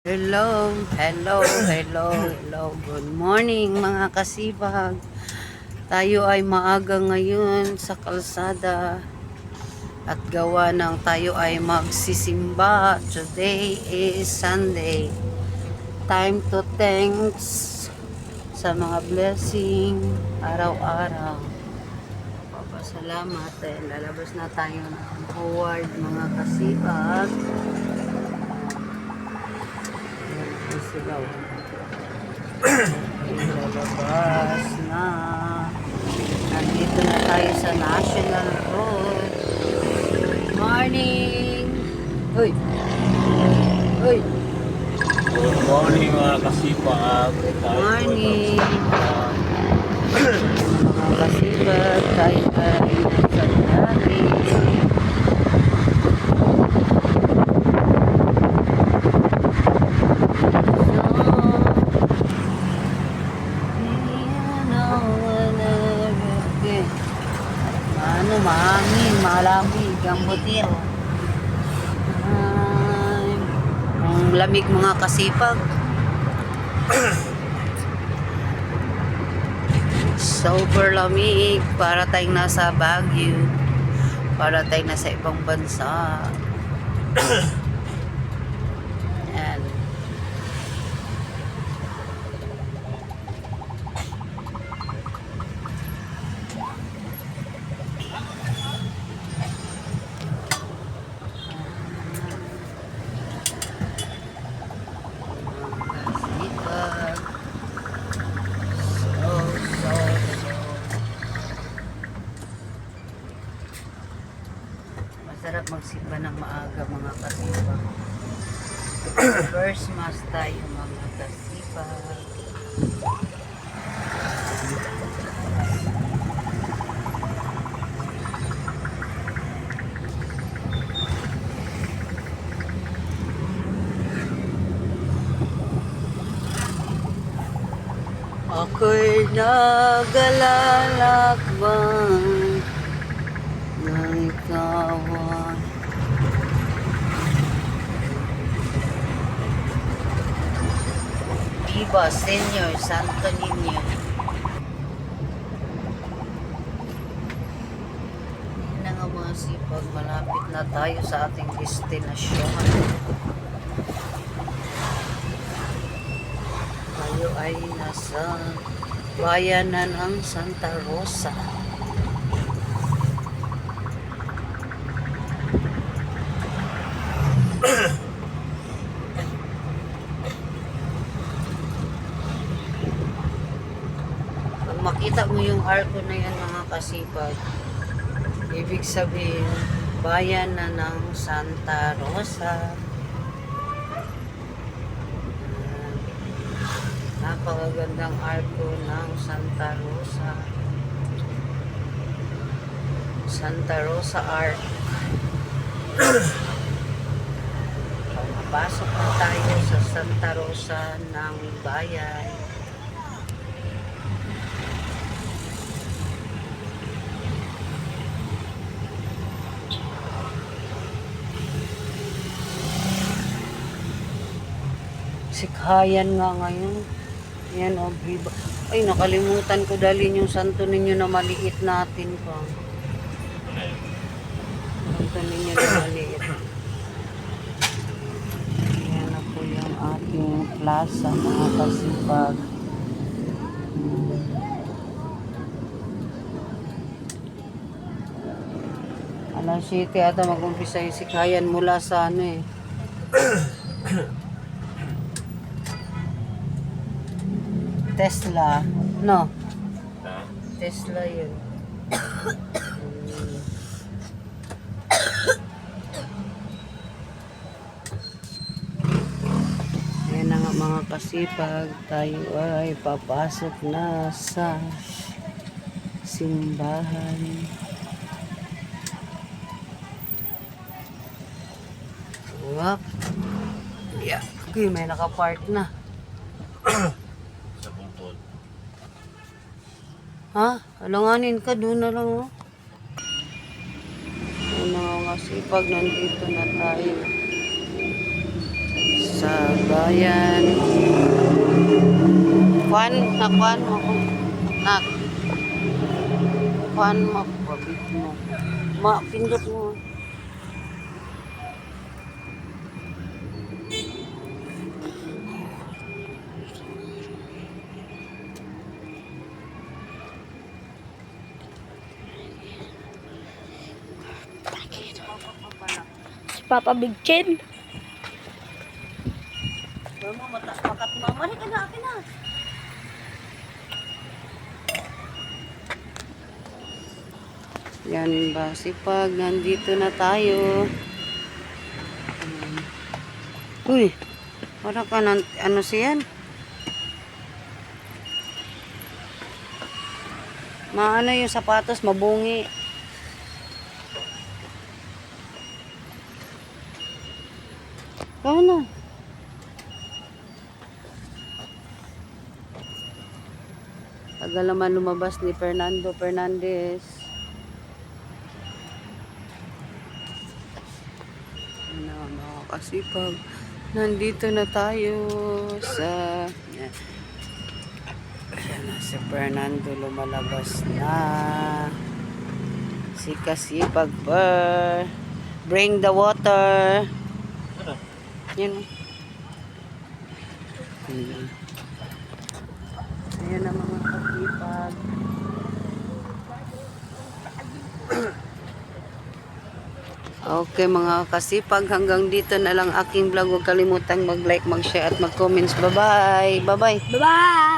Hello, hello, hello, hello. Good morning mga kasibag. Tayo ay maaga ngayon sa kalsada at gawa ng tayo ay magsisimba. Today is Sunday. Time to thanks sa mga blessing araw-araw. Papasalamat. Lalabas na tayo ng forward mga kasibag. Sigaw. Lalabas na. Nandito na tayo sa National Road. Morning! Uy! Uy! Good morning mga kasipag. Good morning! Mga kasipag, tayo ay nasa dati. Mahangin, malamig ang butil. Ang lamig mga kasipag. Super lamig. Para tayong nasa Baguio. Para tayong nasa ibang bansa. Yan. Masarap magsimba ng maaga mga kasipag. First mass tayo mga kasipag. Ako'y nagalalakbang ng ikawan. Viva Senior Santo Niño. Yun na nga mga sipag, malapit na tayo sa ating destinasyon. Tayo ay nasa bayanan ng Santa Rosa. Pag makita mo yung arko na yan mga kasipag, ibig sabihin bayan na ng Santa Rosa. Napakagandang arko ng Santa Rosa. Santa Rosa Arc. Pasok na tayo sa Santa Rosa ng bayan. Sikhayan nga ngayon. Yan o, Viva. Ay, nakalimutan ko dalhin yung Santo Niño na maliit natin pa. Santo Niño na maliit. Yan na po yung ating plaza, mga kasipag. Alas 7 ata mag-umpisa yung sikhayan mula sa ano eh. Tesla, no? Tesla yun. Ayan na nga mga kasipag, tayo ay papasok na sa simbahan. Wap. Yeah. Okay, may nakapark na. Ha? Alanganin ka, doon na lang oh. Ano nga sipag, nandito na tayo sa bayan. Kuan mo ko. Nak. Kuan mo ko, babit mo. Pindot mo. Si Papa Big Chin. Mama, makat mama. Ka na, akin na. Yan ba, sipag, nandito na tayo. Uy, para ka ng, ano siyan? Maano yung sapatos, mabungi. Kaya tagal naman lumabas ni Fernando Fernandez. Ano, mga kasipag. Nandito na tayo sa... Ayan na, si Fernando lumalabas na. Si Kasipag per. Bring the water. Yan. Ayan na mga kasipag. Okay mga kasipag, hanggang dito na lang aking vlog. Huwag kalimutang mag-like, mag-share at mag-comments. Bye-bye! Bye-bye! Bye-bye!